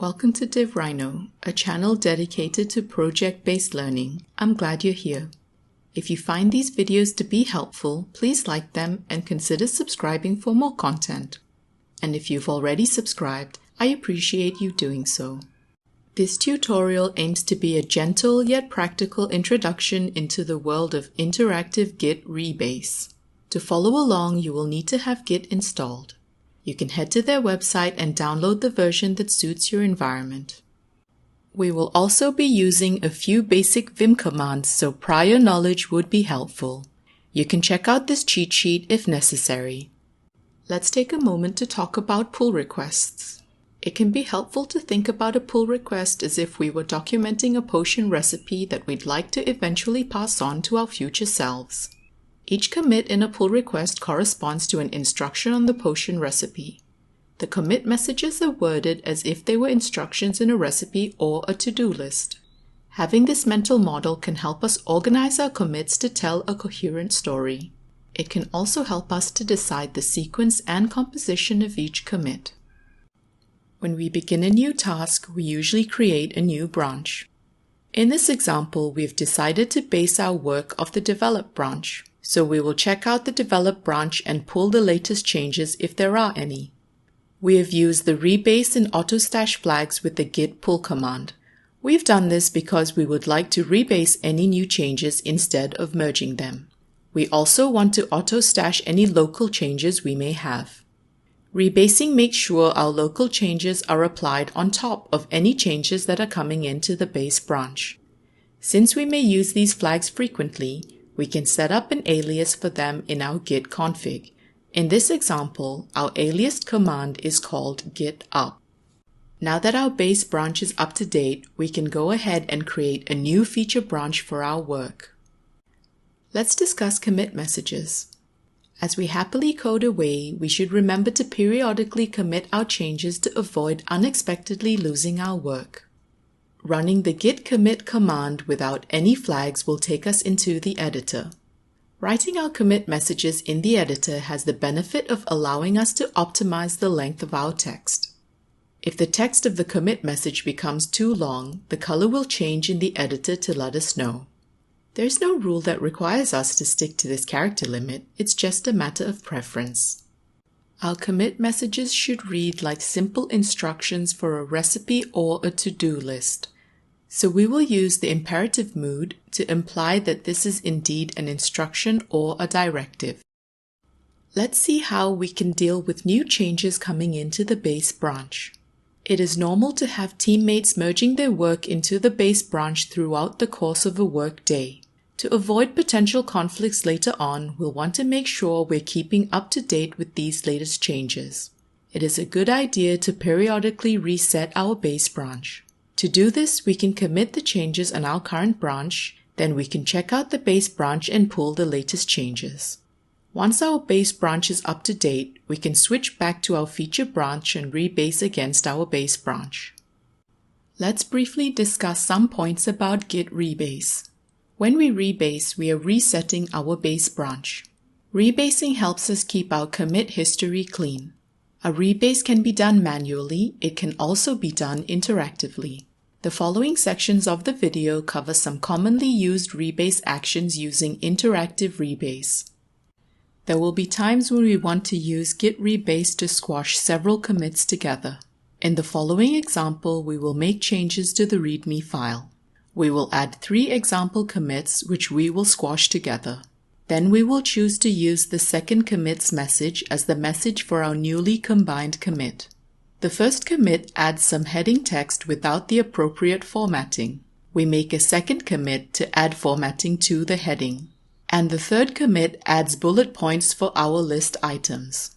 Welcome to DivRhino, a channel dedicated to project-based learning. I'm glad you're here. If you find these videos to be helpful, please like them and consider subscribing for more content. And if you've already subscribed, I appreciate you doing so. This tutorial aims to be a gentle yet practical introduction into the world of interactive Git rebase. To follow along, you will need to have Git installed. You can head to their website and download the version that suits your environment. We will also be using a few basic Vim commands, so prior knowledge would be helpful. You can check out this cheat sheet if necessary. Let's take a moment to talk about pull requests. It can be helpful to think about a pull request as if we were documenting a potion recipe that we'd like to eventually pass on to our future selves. Each commit in a pull request corresponds to an instruction on the potion recipe. The commit messages are worded as if they were instructions in a recipe or a to-do list. Having this mental model can help us organize our commits to tell a coherent story. It can also help us to decide the sequence and composition of each commit. When we begin a new task, we usually create a new branch. In this example, we've decided to base our work off the develop branch. So we will check out the develop branch and pull the latest changes if there are any. We have used the rebase and autostash flags with the git pull command. We've done this because we would like to rebase any new changes instead of merging them. We also want to autostash any local changes we may have. Rebasing makes sure our local changes are applied on top of any changes that are coming into the base branch. Since we may use these flags frequently, we can set up an alias for them in our git config. In this example, our alias command is called git up. Now that our base branch is up to date, we can go ahead and create a new feature branch for our work. Let's discuss commit messages. As we happily code away, we should remember to periodically commit our changes to avoid unexpectedly losing our work. Running the git commit command without any flags will take us into the editor. Writing our commit messages in the editor has the benefit of allowing us to optimize the length of our text. If the text of the commit message becomes too long, the color will change in the editor to let us know. There's no rule that requires us to stick to this character limit, it's just a matter of preference. Our commit messages should read like simple instructions for a recipe or a to-do list. So we will use the imperative mood to imply that this is indeed an instruction or a directive. Let's see how we can deal with new changes coming into the base branch. It is normal to have teammates merging their work into the base branch throughout the course of a work day. To avoid potential conflicts later on, we'll want to make sure we're keeping up to date with these latest changes. It is a good idea to periodically reset our base branch. To do this, we can commit the changes on our current branch, then we can check out the base branch and pull the latest changes. Once our base branch is up to date, we can switch back to our feature branch and rebase against our base branch. Let's briefly discuss some points about git rebase. When we rebase, we are resetting our base branch. Rebasing helps us keep our commit history clean. A rebase can be done manually, it can also be done interactively. The following sections of the video cover some commonly used rebase actions using interactive rebase. There will be times when we want to use git rebase to squash several commits together. In the following example, we will make changes to the README file. We will add 3 example commits which we will squash together. Then we will choose to use the second commit's message as the message for our newly combined commit. The first commit adds some heading text without the appropriate formatting. We make a second commit to add formatting to the heading. And the third commit adds bullet points for our list items.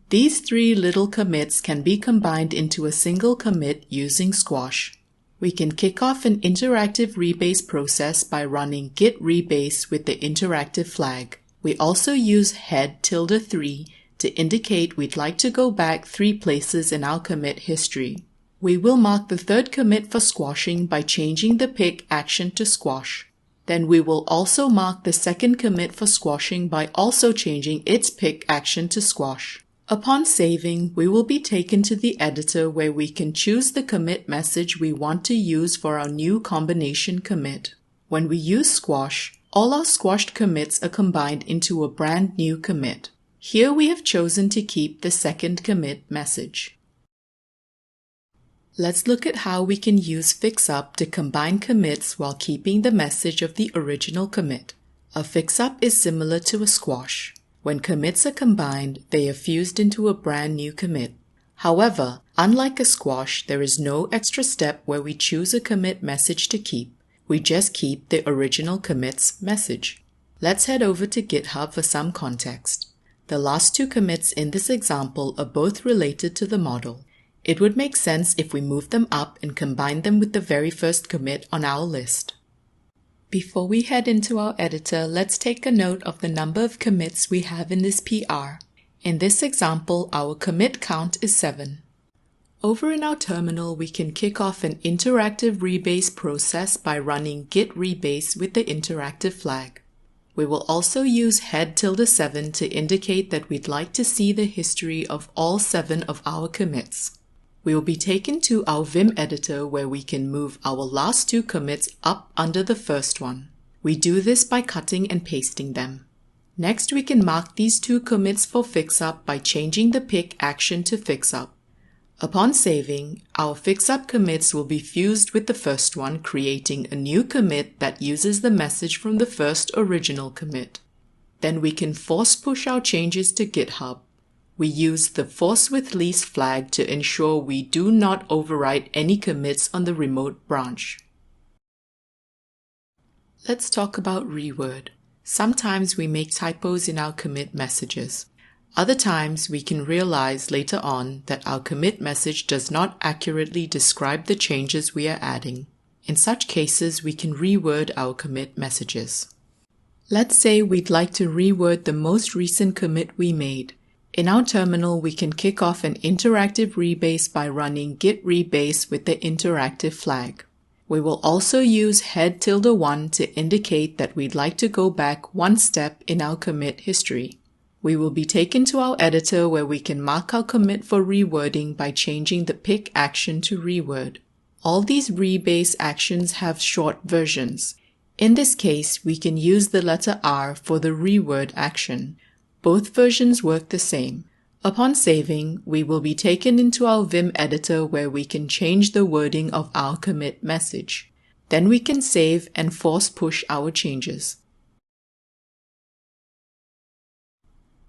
These 3 little commits can be combined into a single commit using squash. We can kick off an interactive rebase process by running git rebase with the interactive flag. We also use head~3 to indicate we'd like to go back 3 places in our commit history. We will mark the third commit for squashing by changing the pick action to squash. Then we will also mark the second commit for squashing by also changing its pick action to squash. Upon saving, we will be taken to the editor where we can choose the commit message we want to use for our new combination commit. When we use squash, all our squashed commits are combined into a brand new commit. Here we have chosen to keep the second commit message. Let's look at how we can use Fixup to combine commits while keeping the message of the original commit. A Fixup is similar to a squash. When commits are combined, they are fused into a brand new commit. However, unlike a squash, there is no extra step where we choose a commit message to keep. We just keep the original commit's message. Let's head over to GitHub for some context. The last two commits in this example are both related to the model. It would make sense if we move them up and combine them with the very first commit on our list. Before we head into our editor, let's take a note of the number of commits we have in this PR. In this example, our commit count is 7. Over in our terminal, we can kick off an interactive rebase process by running git rebase with the interactive flag. We will also use head_7 to indicate that we'd like to see the history of all 7 of our commits. We will be taken to our Vim editor where we can move our last 2 commits up under the first one. We do this by cutting and pasting them. Next, we can mark these 2 commits for Fixup by changing the pick action to Fixup. Upon saving, our Fixup commits will be fused with the first one, creating a new commit that uses the message from the first original commit. Then we can force push our changes to GitHub. We use the force with lease flag to ensure we do not overwrite any commits on the remote branch. Let's talk about Reword. Sometimes we make typos in our commit messages. Other times we can realize later on that our commit message does not accurately describe the changes we are adding. In such cases, we can reword our commit messages. Let's say we'd like to reword the most recent commit we made. In our terminal, we can kick off an interactive rebase by running git rebase with the interactive flag. We will also use head_1 to indicate that we'd like to go back one step in our commit history. We will be taken to our editor where we can mark our commit for rewording by changing the pick action to reword. All these rebase actions have short versions. In this case, we can use the letter R for the reword action. Both versions work the same. Upon saving, we will be taken into our Vim editor where we can change the wording of our commit message. Then we can save and force push our changes.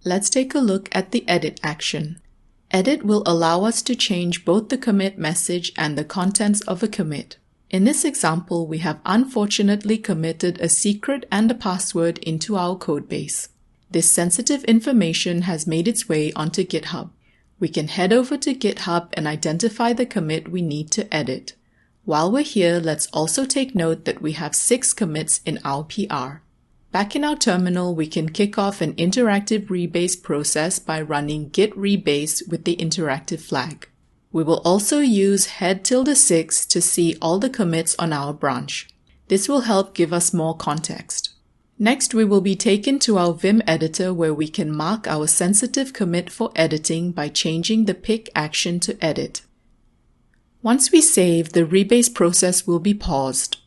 Let's take a look at the edit action. Edit will allow us to change both the commit message and the contents of a commit. In this example, we have unfortunately committed a secret and a password into our codebase. This sensitive information has made its way onto GitHub. We can head over to GitHub and identify the commit we need to edit. While we're here, let's also take note that we have 6 commits in our PR. Back in our terminal, we can kick off an interactive rebase process by running git rebase with the interactive flag. We will also use head_6 to see all the commits on our branch. This will help give us more context. Next, we will be taken to our Vim editor where we can mark our sensitive commit for editing by changing the pick action to edit. Once we save, the rebase process will be paused.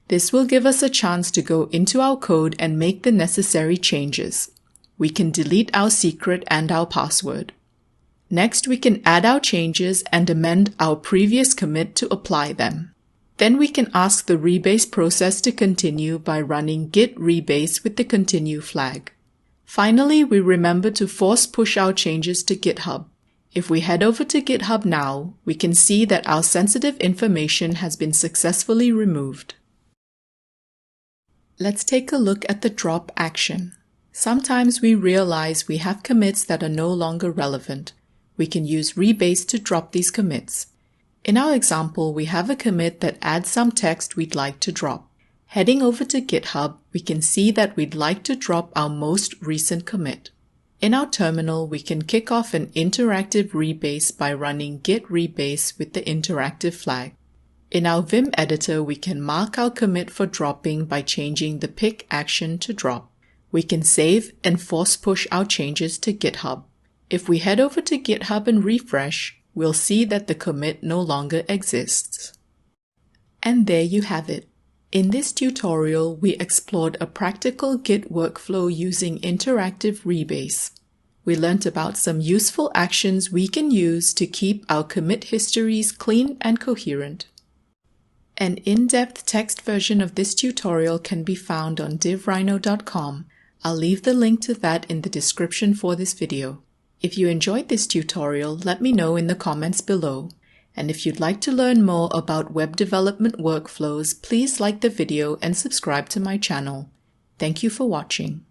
This will give us a chance to go into our code and make the necessary changes. We can delete our secret and our password. Next, we can add our changes and amend our previous commit to apply them. Then we can ask the rebase process to continue by running git rebase with the continue flag. Finally, we remember to force push our changes to GitHub. If we head over to GitHub now, we can see that our sensitive information has been successfully removed. Let's take a look at the drop action. Sometimes we realize we have commits that are no longer relevant. We can use rebase to drop these commits. In our example, we have a commit that adds some text we'd like to drop. Heading over to GitHub, we can see that we'd like to drop our most recent commit. In our terminal, we can kick off an interactive rebase by running git rebase with the interactive flag. In our Vim editor, we can mark our commit for dropping by changing the pick action to drop. We can save and force push our changes to GitHub. If we head over to GitHub and refresh, we'll see that the commit no longer exists. And there you have it. In this tutorial, we explored a practical Git workflow using interactive rebase. We learned about some useful actions we can use to keep our commit histories clean and coherent. An in-depth text version of this tutorial can be found on divrhino.com. I'll leave the link to that in the description for this video. If you enjoyed this tutorial, let me know in the comments below. And if you'd like to learn more about web development workflows, please like the video and subscribe to my channel. Thank you for watching.